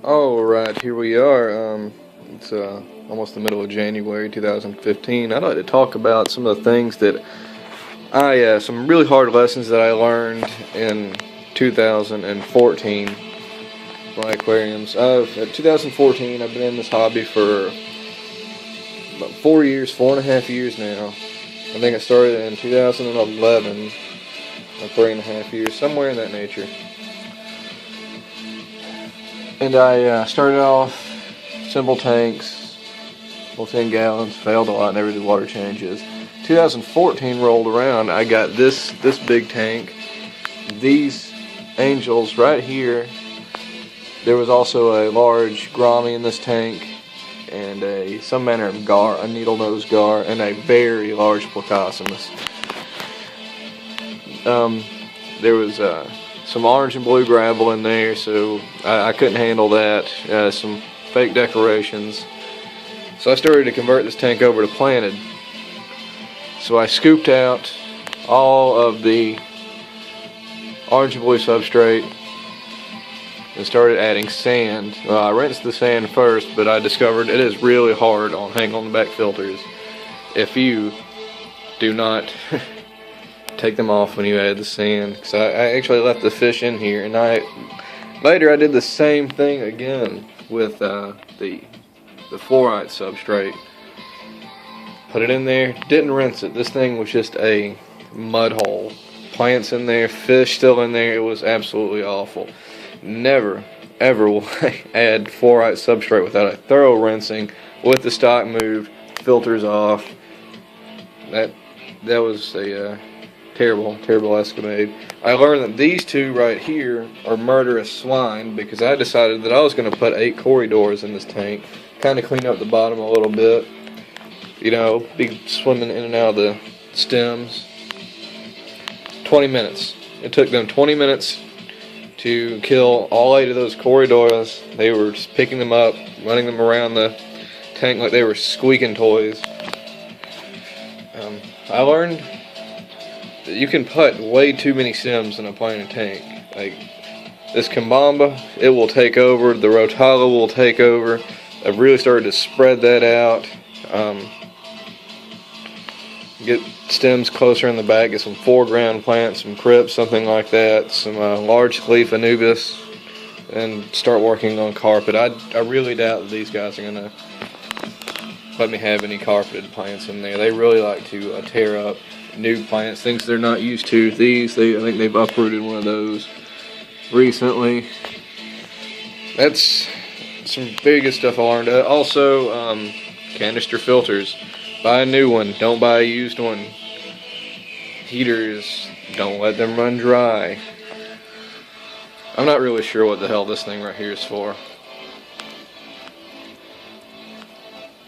Alright, here we are. It's almost the middle of January 2015. I'd like to talk about some of the things that some really hard lessons that I learned in 2014 by aquariums. At 2014, I've been in this hobby for about 4 years, 4.5 years now. I think I started in 2011, or 3.5 years, somewhere in that nature. And I started off simple tanks, 10 gallons, failed a lot, never did water changes. 2014 rolled around, I got this big tank, these angels right here. There was also a large Grommy in this tank, and some manner of gar, a needle nose gar, and a very large Placostomus. There was some orange and blue gravel in there, so I couldn't handle that. Some fake decorations. So I started to convert this tank over to planted. So I scooped out all of the orange and blue substrate and started adding sand. I rinsed the sand first, but I discovered it is really hard on hang on the back filters if you do not take them off when you add the sand. So I actually left the fish in here, and later I did the same thing again with the fluorite substrate. Put it in there, didn't rinse it. This thing was just a mud hole. Plants in there, fish still in there. It was absolutely awful. Never ever will I add fluorite substrate without a thorough rinsing with the stock moved, filters off. That was a terrible escapade. I learned that these two right here are murderous swine because I decided that I was going to put 8 corridors in this tank, kind of clean up the bottom a little bit, be swimming in and out of the stems. 20 minutes. It took them 20 minutes to kill all 8 of those corridors. They were just picking them up, running them around the tank like they were squeaking toys. I learned that you can put way too many stems in a planted tank. Like this Kambamba, it will take over. The Rotala will take over. I've really started to spread that out. Get stems closer in the back. Get some foreground plants, some crypts, something like that. Some large leaf Anubis, and start working on carpet. I really doubt that these guys are gonna let me have any carpeted plants in there. They really like to tear up new plants, things they're not used to. I think they've uprooted one of those recently. That's some very good stuff I learned. Also, canister filters. Buy a new one, don't buy a used one. Heaters, don't let them run dry. I'm not really sure what the hell this thing right here is for.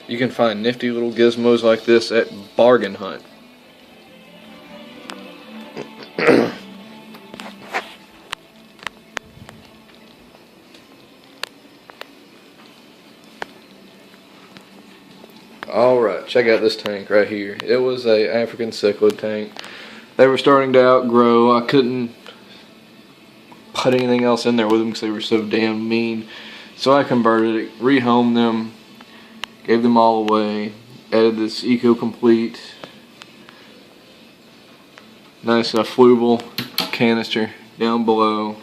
You can find nifty little gizmos like this at Bargain Hunt. Alright, check out this tank right here. It was a African cichlid tank. They were starting to outgrow. I couldn't put anything else in there with them because they were so damn mean. So I converted it, rehomed them, gave them all away, added this Eco Complete, nice flubal canister down below,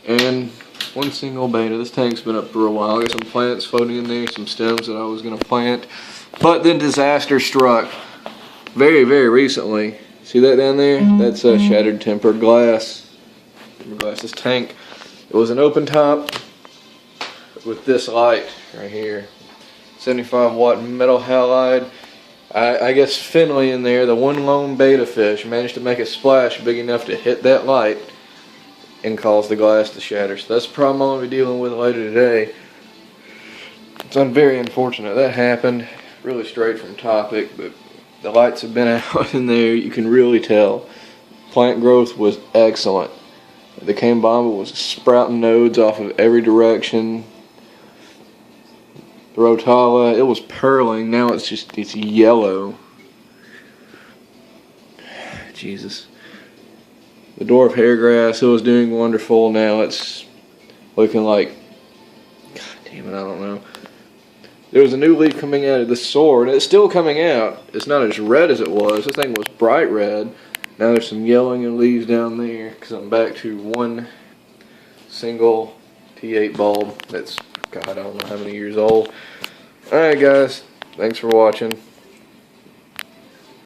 and one single beta. This tank's been up for a while. I got some plants floating in there, some stems that I was going to plant, but then disaster struck very, very recently. See that down there? That's shattered tempered glass. This tank, it was an open top with this light right here, 75 watt metal halide. I guess Finley in there, the one lone beta fish, managed to make a splash big enough to hit that light and cause the glass to shatter. So that's the problem I'm going to be dealing with later today. It's very unfortunate that happened. Really straight from topic, but the lights have been out in there. You can really tell. Plant growth was excellent. The Kambamba was sprouting nodes off of every direction. The Rotala, it was pearling. Now it's yellow. Jesus. The dwarf hairgrass, it was doing wonderful. Now it's looking like damn it, I don't know. There was a new leaf coming out of the sword, and it's still coming out. It's not as red as it was. This thing was bright red. Now there's some yellowing of leaves down there because I'm back to one single T8 bulb that's, God, I don't know how many years old. Alright guys, thanks for watching.